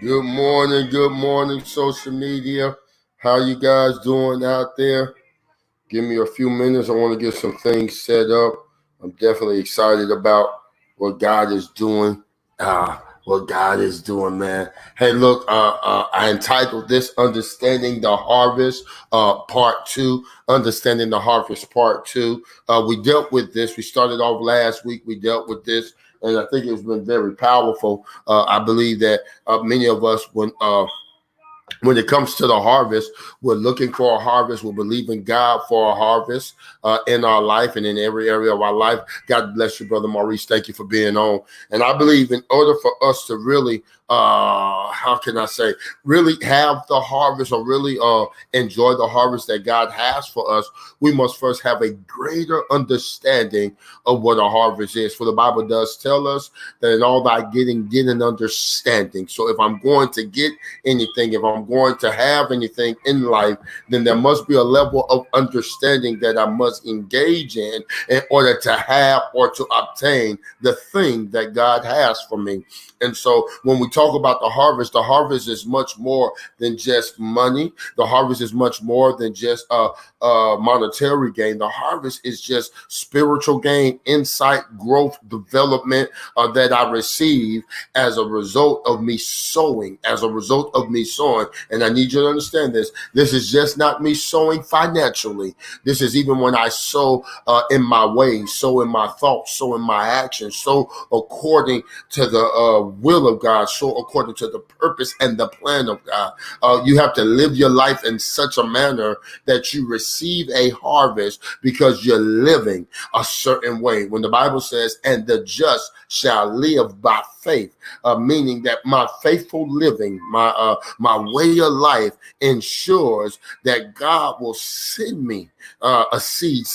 Good morning, social media. How you guys doing out there? Give me a few minutes. I want to get some things set up. I'm definitely excited about what God is doing. What God is doing, man. Hey, look, I entitled this "Understanding the Harvest," Part Two. Understanding the Harvest, Part Two. We dealt with this. We started off last week. We dealt with this, and I think it's been very powerful. I believe that many of us, when it comes to the harvest, we're looking for a harvest. We're believing God for a harvest in our life and in every area of our life. God bless you, Brother Maurice. Thank you for being on. And I believe in order for us to really, how can I say, really have the harvest or really enjoy the harvest that God has for us, we must first have a greater understanding of what a harvest is. For the Bible does tell us that in all thy getting, get an understanding. So if I'm going to get anything, if I'm going to have anything in life, then there must be a level of understanding that I must engage in order to have or to obtain the thing that God has for me. And so when we talk about the harvest is much more than just money. The harvest is much more than just monetary gain. The harvest is just spiritual gain, insight, growth, development that I receive as a result of me sowing, And I need you to understand this. This is just not me sowing financially. This is even when I sow in my ways, sow in my thoughts, sow in my actions, sow according to the will of God, sow according to the purpose and the plan of God. You have to live your life in such a manner that you receive a harvest because you're living a certain way. When the Bible says, and the just shall live by faith, meaning that my faithful living, my way of life ensures that God will send me a seed,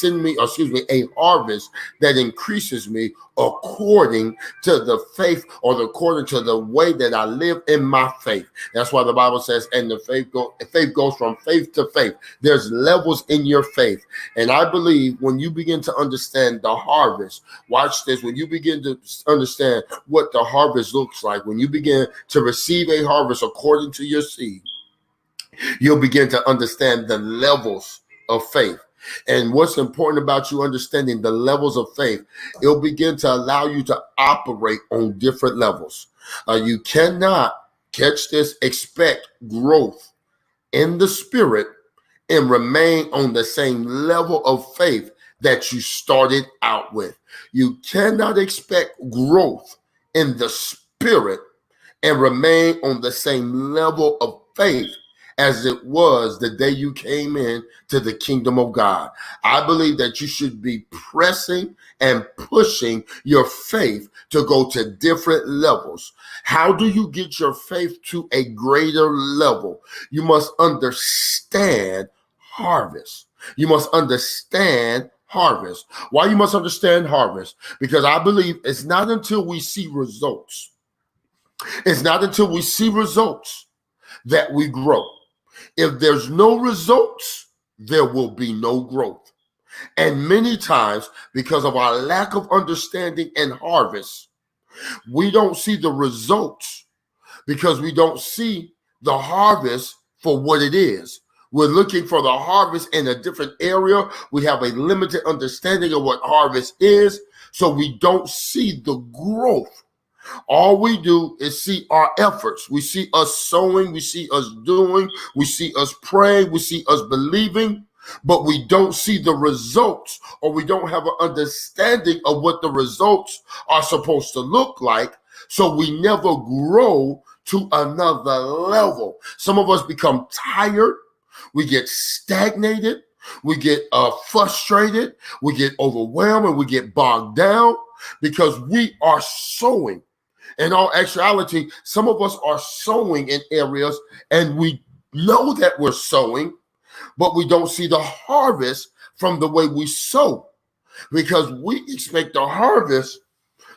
a harvest that increases me according to the faith or according to the way that I live in my faith. That's why the Bible says, and the faith goes from faith to faith. There's levels in your faith. And I believe when you begin to understand the harvest, watch this, when you begin to understand what the harvest looks like, when you begin to receive a harvest according to your seed, you'll begin to understand the levels of faith. And what's important about you understanding the levels of faith, it'll begin to allow you to operate on different levels. You cannot, catch this, expect growth in the spirit and remain on the same level of faith that you started out with. You cannot expect growth in the spirit and remain on the same level of faith as it was the day you came in to the kingdom of God. I believe that you should be pressing and pushing your faith to go to different levels. How do you get your faith to a greater level? You must understand harvest. You must understand harvest. Why you must understand harvest? Because I believe it's not until we see results. It's not until we see results that we grow. If there's no results, there will be no growth. And many times, because of our lack of understanding and harvest, we don't see the results because we don't see the harvest for what it is. We're looking for the harvest in a different area. We have a limited understanding of what harvest is, so we don't see the growth. All we do is see our efforts. We see us sowing, we see us doing, we see us praying, we see us believing, but we don't see the results, or we don't have an understanding of what the results are supposed to look like. So we never grow to another level. Some of us become tired, we get stagnated, we get frustrated, we get overwhelmed, and we get bogged down because we are sowing. In all actuality, some of us are sowing in areas and we know that we're sowing, but we don't see the harvest from the way we sow because we expect the harvest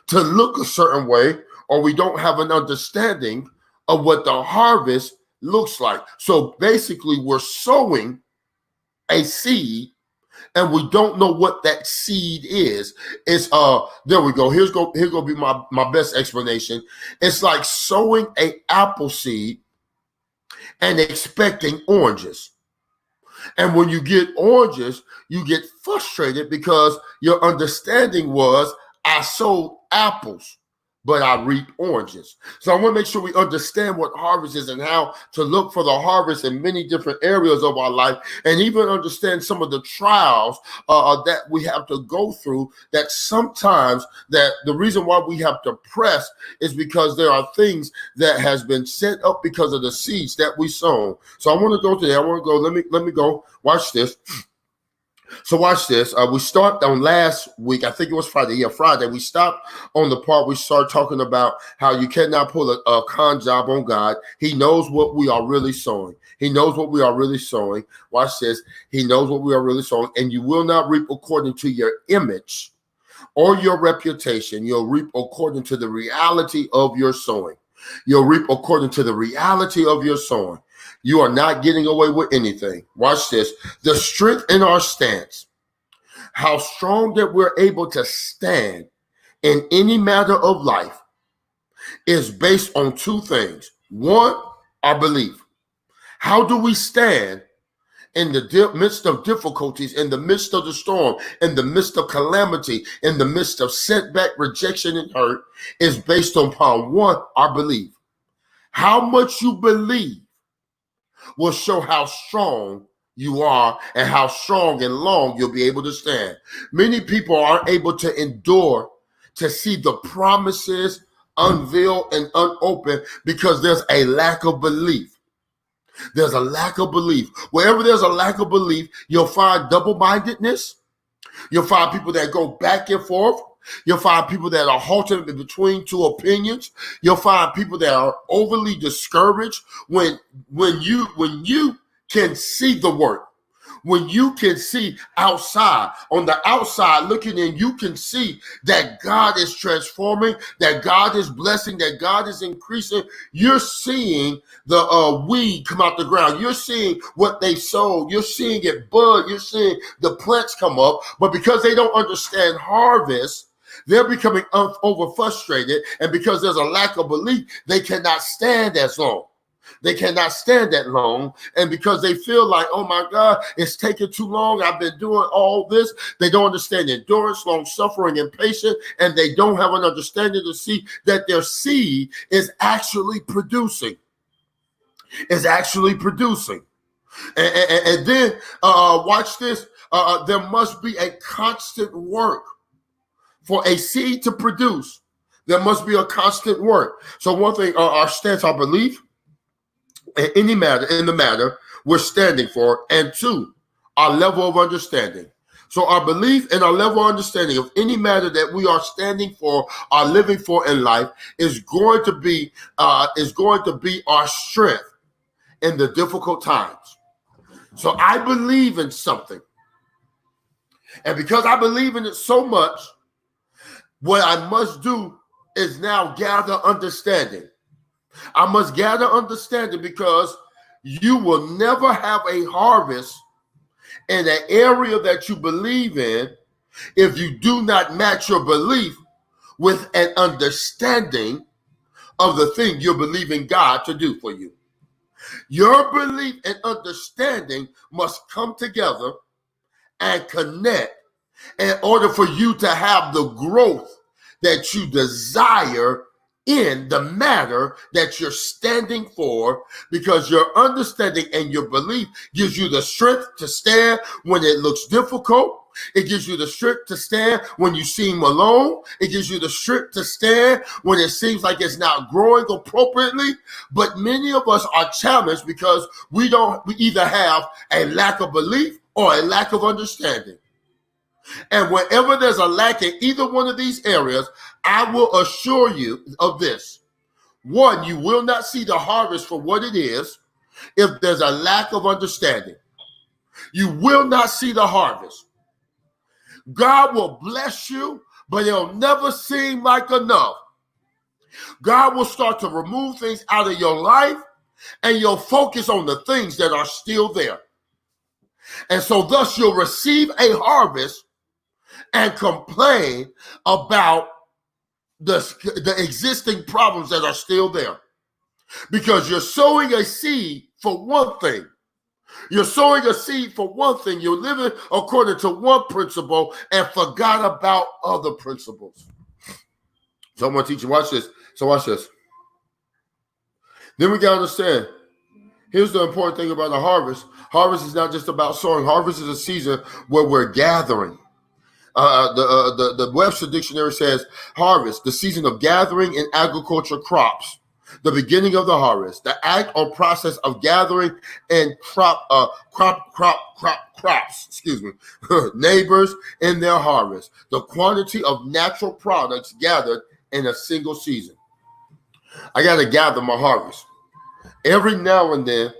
to look a certain way, or we don't have an understanding of what the harvest looks like. So basically, we're sowing a seed and we don't know what that seed is. It's there we go. Here's going to be my best explanation. It's like sowing an apple seed and expecting oranges. And when you get oranges, you get frustrated because your understanding was, I sowed apples, but I reap oranges. So I want to make sure we understand what harvest is and how to look for the harvest in many different areas of our life, and even understand some of the trials that we have to go through, that sometimes that the reason why we have to press is because there are things that has been set up because of the seeds that we sown. So I want to go today. I want to go. Let me go. Watch this. So watch this. We start on last week. I think it was Friday. Yeah, Friday. We stopped on the part we start talking about how you cannot pull a con job on God. He knows what we are really sowing. He knows what we are really sowing. Watch this. He knows what we are really sowing. And you will not reap according to your image or your reputation. You'll reap according to the reality of your sowing. You'll reap according to the reality of your sowing. You are not getting away with anything. Watch this. The strength in our stance, how strong that we're able to stand in any matter of life, is based on two things. One, our belief. How do we stand in the midst of difficulties, in the midst of the storm, in the midst of calamity, in the midst of setback, rejection, and hurt, is based upon one, our belief. How much you believe will show how strong you are and how strong and long you'll be able to stand. Many people aren't able to endure to see the promises unveiled and unopened because there's a lack of belief. There's a lack of belief. Wherever there's a lack of belief, you'll find double-mindedness. You'll find people that go back and forth. You'll find people that are halting between two opinions. You'll find people that are overly discouraged when you can see the work. When you can see outside, on the outside looking in, you can see that God is transforming, that God is blessing, that God is increasing. You're seeing the weed come out the ground. You're seeing what they sowed. You're seeing it bud. You're seeing the plants come up. But because they don't understand harvest, they're becoming over frustrated. And because there's a lack of belief, they cannot stand as long. They cannot stand that long. And because they feel like, oh my God, it's taking too long. I've been doing all this. They don't understand endurance, long suffering, and patience. And they don't have an understanding to see that their seed is actually producing. Is actually producing. And then watch this. There must be a constant work. For a seed to produce, there must be a constant work. So one thing, our stance, our belief, in the matter we're standing for, and two, our level of understanding. So our belief and our level of understanding of any matter that we are standing for, are living for in life, is going to be our strength in the difficult times. So I believe in something, and because I believe in it so much, what I must do is now gather understanding. I must gather understanding because you will never have a harvest in an area that you believe in if you do not match your belief with an understanding of the thing you're believing God to do for you. Your belief and understanding must come together and connect in order for you to have the growth that you desire in the matter that you're standing for, because your understanding and your belief gives you the strength to stand when it looks difficult. It gives you the strength to stand when you seem alone. It gives you the strength to stand when it seems like it's not growing appropriately. But many of us are challenged because we either have a lack of belief or a lack of understanding. And whenever there's a lack in either one of these areas, I will assure you of this. One, you will not see the harvest for what it is if there's a lack of understanding. You will not see the harvest. God will bless you, but it'll never seem like enough. God will start to remove things out of your life, and you'll focus on the things that are still there. And so thus you'll receive a harvest and complain about the existing problems that are still there. Because you're sowing a seed for one thing. You're sowing a seed for one thing. You're living according to one principle and forgot about other principles. So I'm going to teach you. Watch this. So watch this. Then we got to understand. Here's the important thing about a harvest. Harvest is not just about sowing. Harvest is a season where we're gathering. The Webster Dictionary says harvest, the season of gathering in agriculture crops, the beginning of the harvest, the act or process of gathering and crops, neighbors in their harvest, the quantity of natural products gathered in a single season. I got to gather my harvest. Every now and then,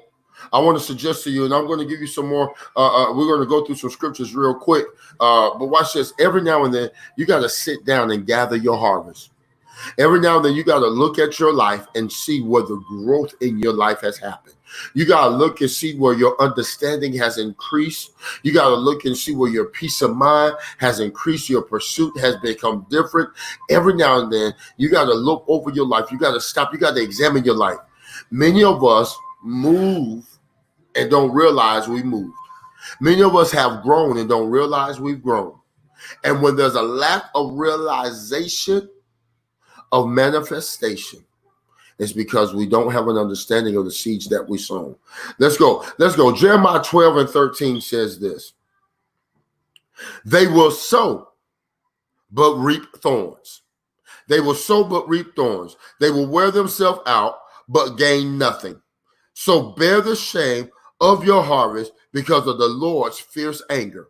I want to suggest to you, and I'm going to give you some more. We're going to go through some scriptures real quick. But watch this. Every now and then, you got to sit down and gather your harvest. Every now and then, you got to look at your life and see where the growth in your life has happened. You got to look and see where your understanding has increased. You got to look and see where your peace of mind has increased. Your pursuit has become different. Every now and then, you got to look over your life. You got to stop. You got to examine your life. Many of us move and don't realize we moved. Many of us have grown and don't realize we've grown. And when there's a lack of realization of manifestation, it's because we don't have an understanding of the seeds that we sown. Let's go. Jeremiah 12:13 says this. They will sow, but reap thorns. They will sow, but reap thorns. They will wear themselves out, but gain nothing. So bear the shame of your harvest because of the Lord's fierce anger.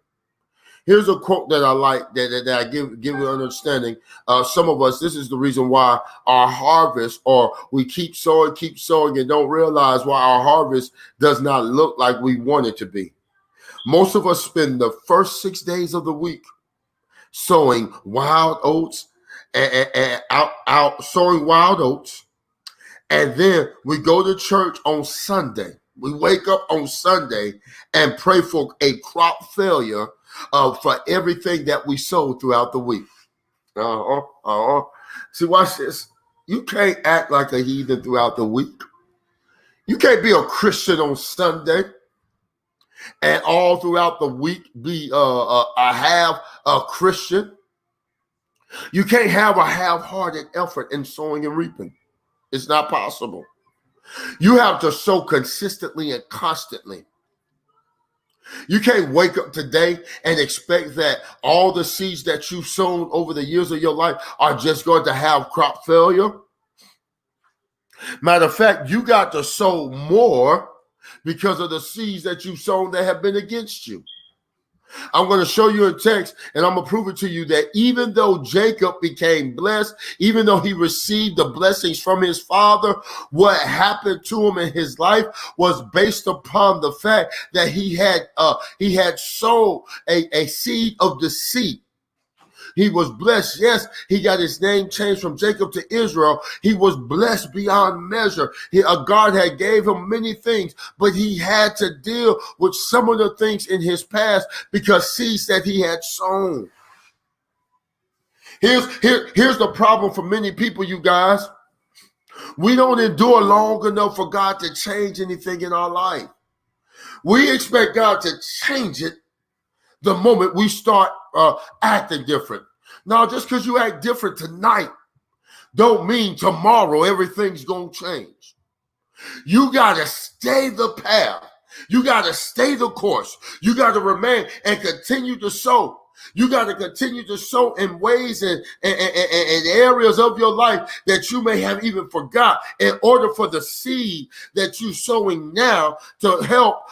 Here's a quote that I like that I give you an understanding. Some of us, this is the reason why our harvest, or we keep sowing and don't realize why our harvest does not look like we want it to be. Most of us spend the first 6 days of the week sowing wild oats and out sowing wild oats. And then we go to church on Sunday. We wake up on Sunday and pray for a crop failure for everything that we sowed throughout the week. See, watch this. You can't act like a heathen throughout the week. You can't be a Christian on Sunday and all throughout the week be a half a Christian. You can't have a half-hearted effort in sowing and reaping. It's not possible. You have to sow consistently and constantly. You can't wake up today and expect that all the seeds that you've sown over the years of your life are just going to have crop failure. Matter of fact, you got to sow more because of the seeds that you've sown that have been against you. I'm going to show you a text, and I'm going to prove it to you that even though Jacob became blessed, even though he received the blessings from his father, what happened to him in his life was based upon the fact that he had sown a seed of deceit. He was blessed. Yes, he got his name changed from Jacob to Israel. He was blessed beyond measure. God had gave him many things, but he had to deal with some of the things in his past because seeds that he had sown. Here's the problem for many people, you guys. We don't endure long enough for God to change anything in our life. We expect God to change it the moment we start acting different. Now, just because you act different tonight don't mean tomorrow everything's going to change. You got to stay the path. You got to stay the course. You got to remain and continue to sow. You got to continue to sow in ways and areas of your life that you may have even forgot in order for the seed that you're sowing now to help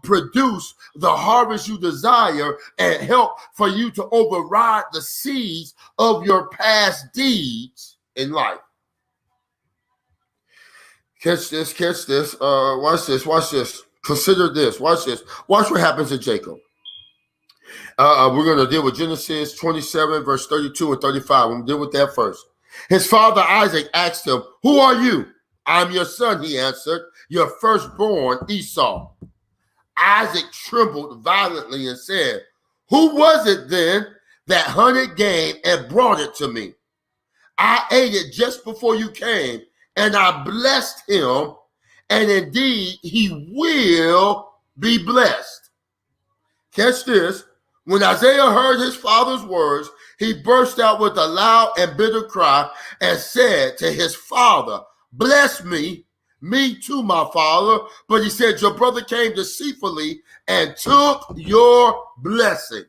produce the harvest you desire and help for you to override the seeds of your past deeds in life. Catch this. Watch this. Consider this. Watch this. Watch what happens to Jacob. We're going to deal with Genesis 27, verse 32 and 35. We'll deal with that first. His father Isaac asked him, "Who are you?" "I'm your son," he answered, "your firstborn Esau." Isaac trembled violently and said, "Who was it then that hunted game and brought it to me? I ate it just before you came, and I blessed him, and indeed he will be blessed." Catch this. When Isaiah heard his father's words, he burst out with a loud and bitter cry and said to his father, "Bless me, me too, my father." But he said, "Your brother came deceitfully and took your blessing."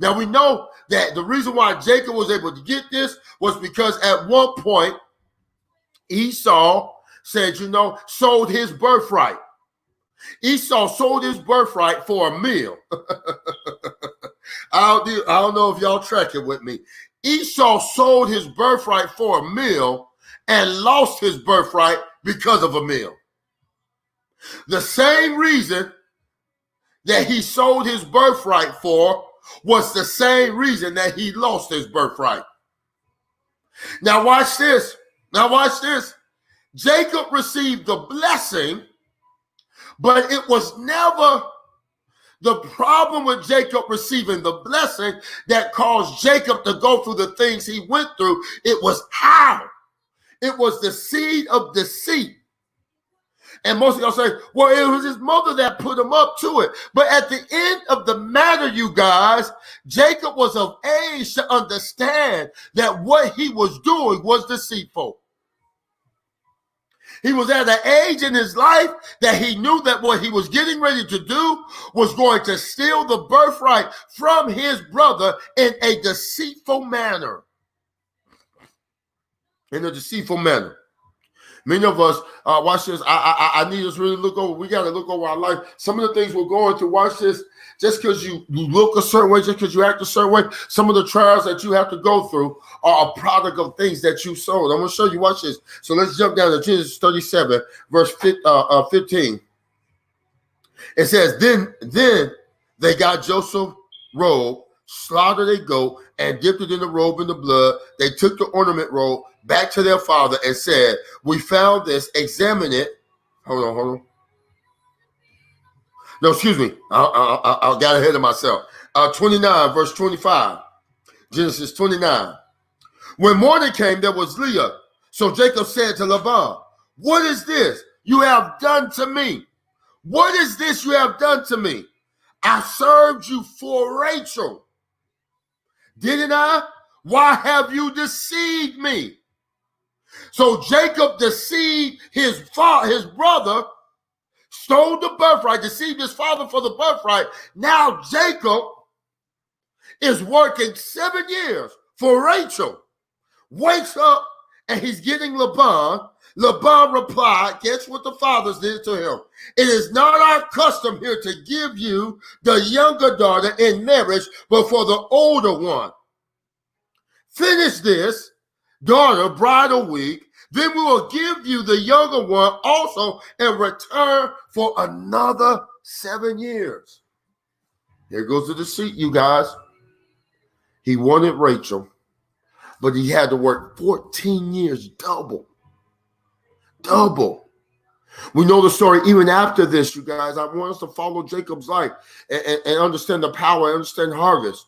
Now we know that the reason why Jacob was able to get this was because at one point Esau said, sold his birthright. Esau sold his birthright for a meal. I don't know if y'all tracking with me. Esau sold his birthright for a meal and lost his birthright because of a meal. The same reason that he sold his birthright for was the same reason that he lost his birthright. Now watch this. Jacob received the blessing, but it was never the problem with Jacob receiving the blessing that caused Jacob to go through the things he went through. It was how. It was the seed of deceit. And most of y'all say, well, it was his mother that put him up to it. But at the end of the matter, you guys, Jacob was of age to understand that what he was doing was deceitful. He was at an age in his life that he knew that what he was getting ready to do was going to steal the birthright from his brother in a deceitful manner. Many of us, watch this. I need us really look over. We got to look over our life. Some of the things we're going through, watch this. Just because you look a certain way, just because you act a certain way, some of the trials that you have to go through are a product of things that you sowed. I'm going to show you. Watch this. So let's jump down to Genesis 37, verse 15. It says, Then they got Joseph's robe, slaughtered a goat, and dipped it in the robe in the blood. They took the ornament robe back to their father and said, "We found this, examine it." Hold on. No, excuse me. I got ahead of myself. 29, verse 25. Genesis 29. When morning came, there was Leah. So Jacob said to Laban, "What is this you have done to me? What is this you have done to me? I served you for Rachel, didn't I? Why have you deceived me?" So Jacob deceived his brother, stole the birthright, deceived his father for the birthright. Now Jacob is working 7 years for Rachel. Wakes up and he's getting Laban. Laban replied, guess what the fathers did to him? "It is not our custom here to give you the younger daughter in marriage, but for the older one. Finish this daughter bridal week, then we will give you the younger one also in return for another 7 years." Here goes the deceit, you guys. He wanted Rachel, but he had to work 14 years double. We know the story even after this, you guys. I want us to follow Jacob's life and understand the power, understand harvest.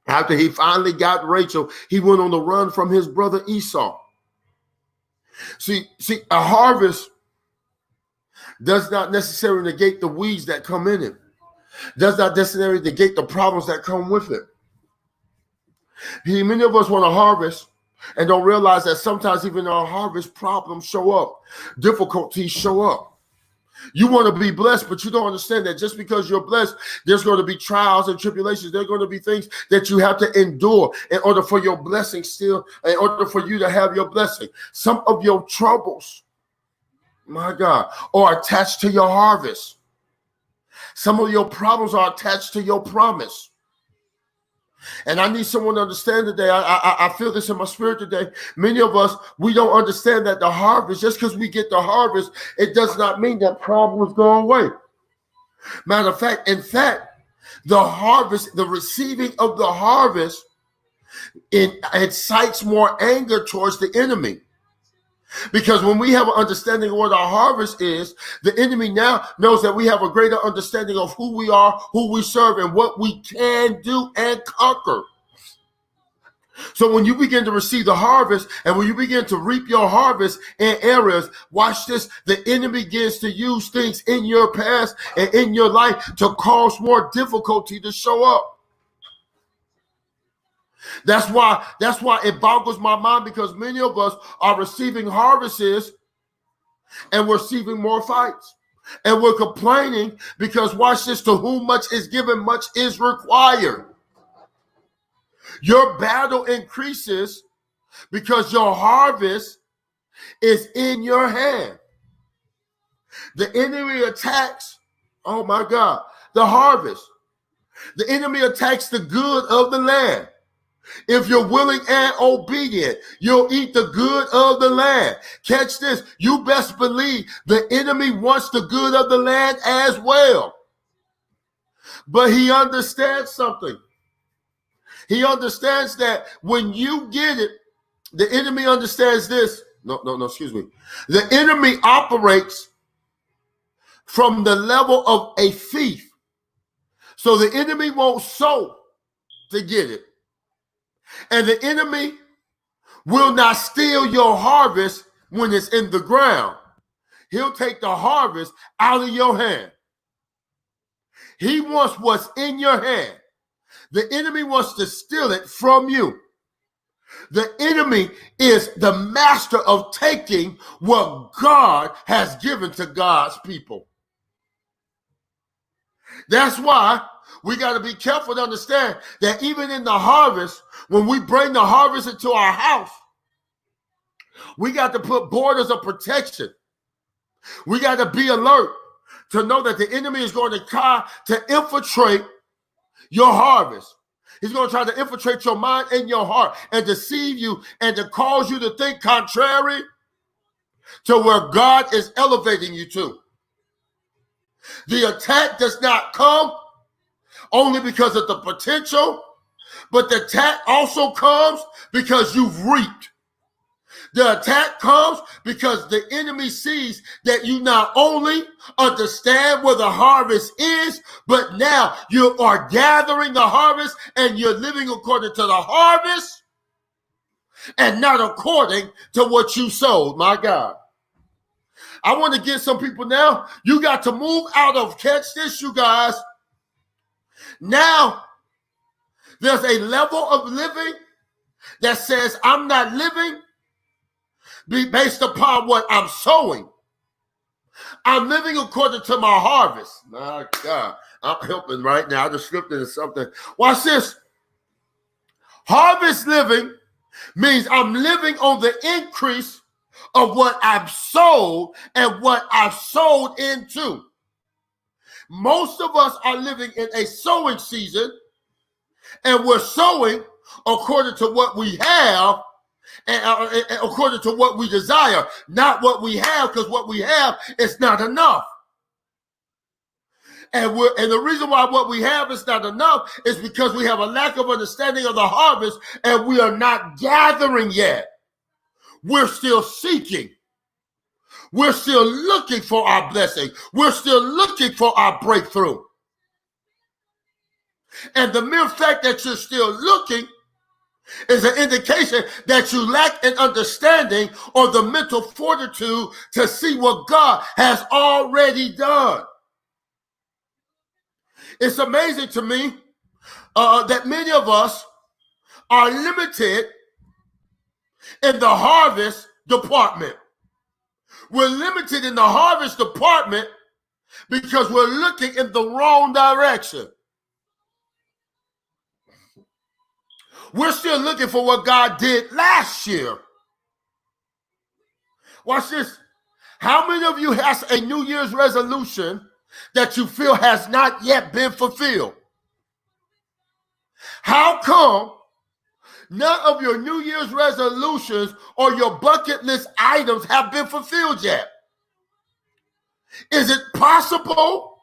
After he finally got Rachel, he went on the run from his brother Esau. See, a harvest does not necessarily negate the weeds that come in it. Does not necessarily negate the problems that come with it. Many of us want to harvest and don't realize that sometimes even our harvest problems show up. Difficulties show up. You want to be blessed, but you don't understand that just because you're blessed, there's going to be trials and tribulations. There are going to be things that you have to endure in order for your blessing in order for you to have your blessing. Some of your troubles, my God, are attached to your harvest. Some of your problems are attached to your promise. And I need someone to understand today. I feel this in my spirit today. Many of us, we don't understand that the harvest, just because we get the harvest, it does not mean that problems go away. Matter of fact, the harvest, the receiving of the harvest, it incites more anger towards the enemy. Because when we have an understanding of what our harvest is, the enemy now knows that we have a greater understanding of who we are, who we serve, and what we can do and conquer. So when you begin to receive the harvest and when you begin to reap your harvest in areas, watch this, the enemy begins to use things in your past and in your life to cause more difficulty to show up. That's why it boggles my mind, because many of us are receiving harvests and we're receiving more fights. And we're complaining because, watch this, to whom much is given, much is required. Your battle increases because your harvest is in your hand. The enemy attacks, oh my God, the harvest. The enemy attacks the good of the land. If you're willing and obedient, you'll eat the good of the land. Catch this. You best believe the enemy wants the good of the land as well. But he understands something. He understands that when you get it, the enemy understands this. Excuse me. The enemy operates from the level of a thief. So the enemy won't sow to get it. And the enemy will not steal your harvest when it's in the ground. He'll take the harvest out of your hand. He wants what's in your hand. The enemy wants to steal it from you. The enemy is the master of taking what God has given to God's people. That's why we got to be careful to understand that even in the harvest, when we bring the harvest into our house, we got to put borders of protection. We got to be alert to know that the enemy is going to try to infiltrate your harvest. He's going to try to infiltrate your mind and your heart and deceive you and to cause you to think contrary to where God is elevating you to. The attack does not come only because of the potential, but the attack also comes because you've reaped. The attack comes because the enemy sees that you not only understand where the harvest is, but now you are gathering the harvest and you're living according to the harvest and not according to what you sowed, my God. I want to get some people now, you got to move out of, catch this, you guys. Now, there's a level of living that says I'm not living based upon what I'm sowing. I'm living according to my harvest. My God, I'm helping right now. I just slipped into something. Watch this. Harvest living means I'm living on the increase of what I've sowed and what I've sowed into. Most of us are living in a sowing season, and we're sowing according to what we have and according to what we desire, not what we have, because what we have is not enough. And the reason why what we have is not enough is because we have a lack of understanding of the harvest, and we are not gathering yet. We're still seeking. We're still looking for our blessing. We're still looking for our breakthrough. And the mere fact that you're still looking is an indication that you lack an understanding or the mental fortitude to see what God has already done. It's amazing to me that many of us are limited in the harvest department. We're limited in the harvest department because we're looking in the wrong direction. We're still looking for what God did last year. Watch this. How many of you has a New Year's resolution that you feel has not yet been fulfilled? How come none of your New Year's resolutions or your bucket list items have been fulfilled yet? Is it possible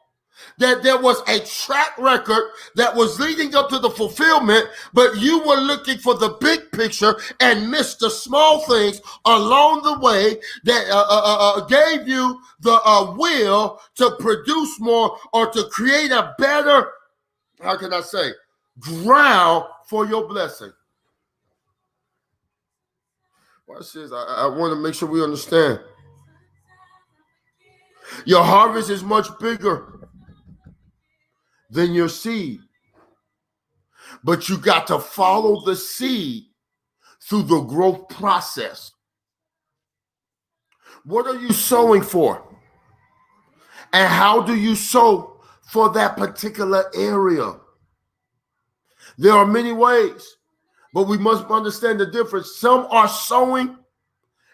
that there was a track record that was leading up to the fulfillment, but you were looking for the big picture and missed the small things along the way that gave you the will to produce more or to create a better, how can I say, ground for your blessing. Watch this. I want to make sure we understand. Your harvest is much bigger than your seed. But you got to follow the seed through the growth process. What are you sowing for? And how do you sow for that particular area? There are many ways, but we must understand the difference. Some are sowing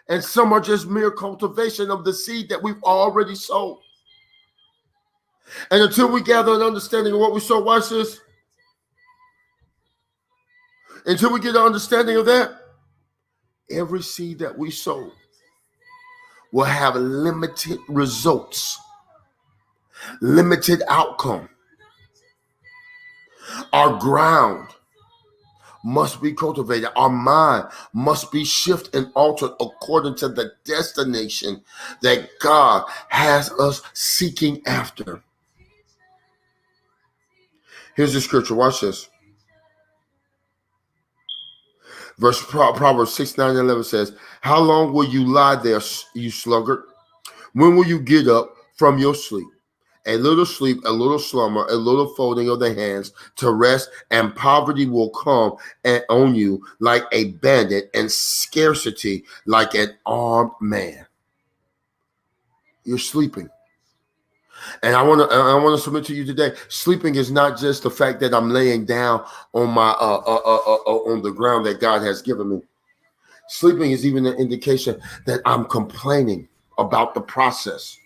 and some are just mere cultivation of the seed that we've already sown. And until we gather an understanding of what we sow, watch this. Until we get an understanding of that, every seed that we sow will have limited results, limited outcome. Our ground must be cultivated. Our mind must be shifted and altered according to the destination that God has us seeking after. Here's the scripture. Watch this. Verse Proverbs 6, 9, and 11 says, how long will you lie there, you sluggard? When will you get up from your sleep? A little sleep, a little slumber, a little folding of the hands to rest, and poverty will come on you like a bandit, and scarcity like an armed man. You're sleeping. And I want to submit to you today, sleeping is not just the fact that I'm laying down on my on the ground that God has given me. Sleeping is even an indication that I'm complaining about the process.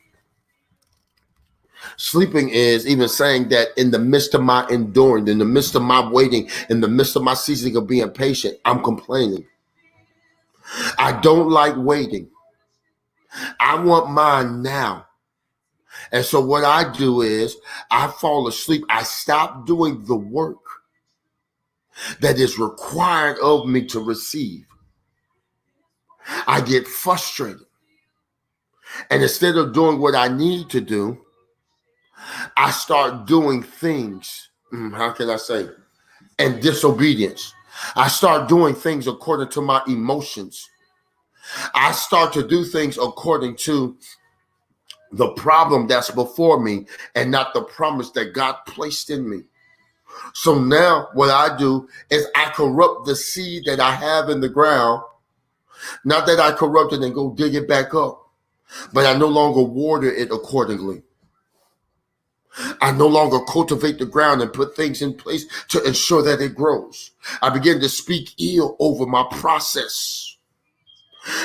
Sleeping is even saying that in the midst of my enduring, in the midst of my waiting, in the midst of my season of being patient, I'm complaining. I don't like waiting. I want mine now. And so what I do is I fall asleep. I stop doing the work that is required of me to receive. I get frustrated. And instead of doing what I need to do, I start doing things, how can I say, in disobedience. I start doing things according to my emotions. I start to do things according to the problem that's before me and not the promise that God placed in me. So now what I do is I corrupt the seed that I have in the ground. Not that I corrupt it and go dig it back up, but I no longer water it accordingly. I no longer cultivate the ground and put things in place to ensure that it grows. I begin to speak ill over my process.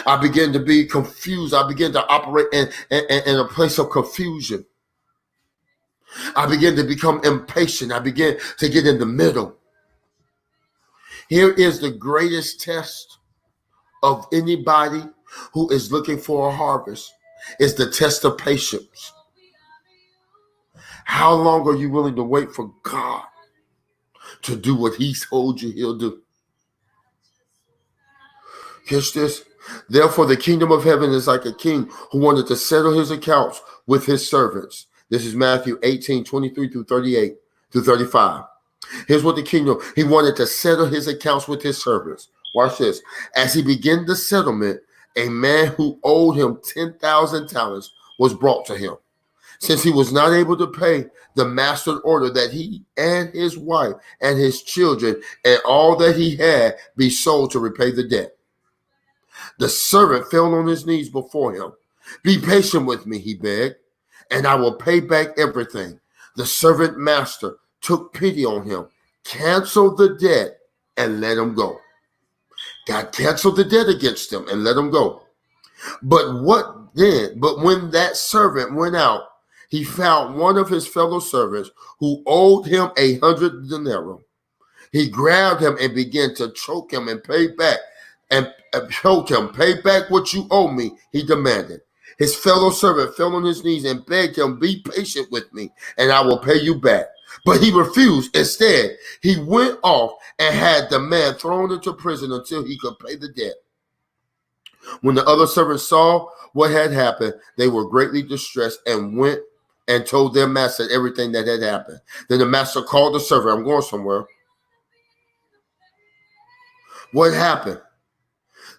I begin to be confused. I begin to operate in a place of confusion. I begin to become impatient. I begin to get in the middle. Here is the greatest test of anybody who is looking for a harvest. It's the test of patience. How long are you willing to wait for God to do what he told you he'll do? Catch this. Therefore, the kingdom of heaven is like a king who wanted to settle his accounts with his servants. This is Matthew 18, 23 through 38 through 35. Here's what the kingdom, he wanted to settle his accounts with his servants. Watch this. As he began the settlement, a man who owed him 10,000 talents was brought to him. Since he was not able to pay, the master ordered that he and his wife and his children and all that he had be sold to repay the debt. The servant fell on his knees before him. Be patient with me, he begged, and I will pay back everything. The servant master took pity on him, canceled the debt, and let him go. God canceled the debt against him and let him go. But when that servant went out, he found one of his fellow servants who owed him 100 denarii. He grabbed him and began to choke him and pay back. And choke him, pay back what you owe me, he demanded. His fellow servant fell on his knees and begged him, "Be patient with me, and I will pay you back." But he refused. Instead, he went off and had the man thrown into prison until he could pay the debt. When the other servants saw what had happened, they were greatly distressed and went and told their master everything that had happened. Then the master called the servant. I'm going somewhere. What happened?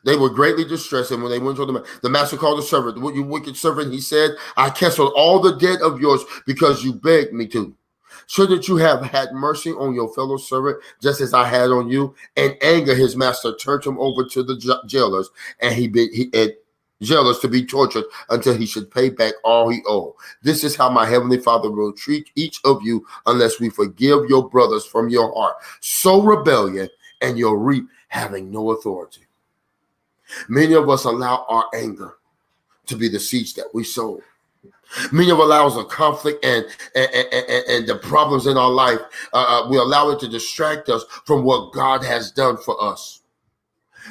They were greatly distressed, and when they went to the master called the servant. "You wicked servant," he said, "I canceled all the debt of yours because you begged me to. Shouldn't you have had mercy on your fellow servant just as I had on you?" In anger, his master turned him over to the jailers, and jailers to be tortured until he should pay back all he owed. This is how my heavenly Father will treat each of you unless we forgive your brothers from your heart. Sow rebellion, and you'll reap having no authority. Many of us allow our anger to be the seeds that we sow. Many of us allow the conflict and the problems in our life. We allow it to distract us from what God has done for us.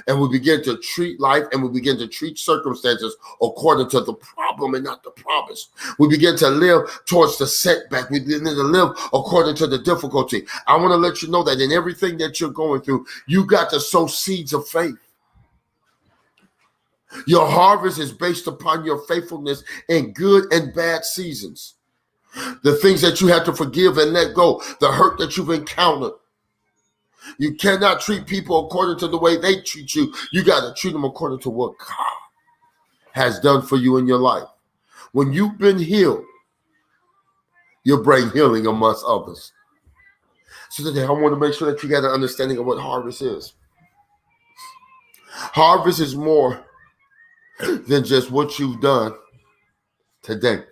And we begin to treat life and we begin to treat circumstances according to the problem and not the promise. We begin to live towards the setback. We begin to live according to the difficulty. I want to let you know that in everything that you're going through, you got to sow seeds of faith. Your harvest is based upon your faithfulness in good and bad seasons. The things that you have to forgive and let go, the hurt that you've encountered. You cannot treat people according to the way they treat you. You got to treat them according to what God has done for you in your life. When you've been healed, you'll bring healing amongst others. So today I want to make sure that you got an understanding of what harvest is. Harvest is more than just what you've done today.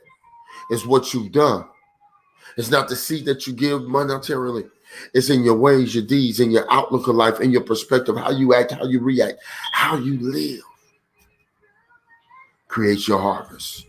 It's what you've done. It's not the seed that you give monetarily. It's in your ways, your deeds, in your outlook of life, in your perspective, how you act, how you react, how you live. Creates your harvest.